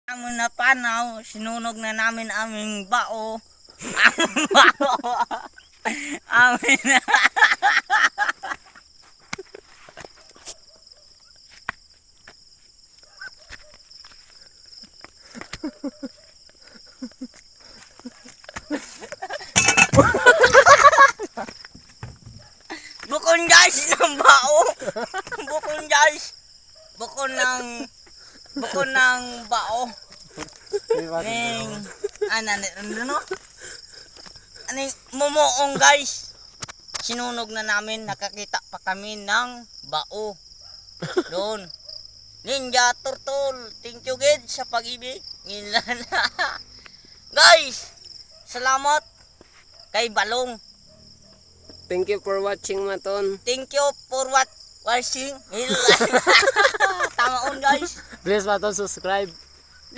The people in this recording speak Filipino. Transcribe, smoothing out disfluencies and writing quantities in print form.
Amon na panaw, sinunog na namin aming bao. Aming bao. Amin na. Bukon guys ng bao. Bukon guys. Bukon ng bao. Ning ano aning mumuong guys. Sinunog na namin, nakakita pa kami ng bao. Doon. Ninja Turtle, thank you guys sa pag-ibig. Guys, salamat kay Balong. Thank you for watching, Maton. Thank you for watching. Tama on guys. Please, Maton, subscribe.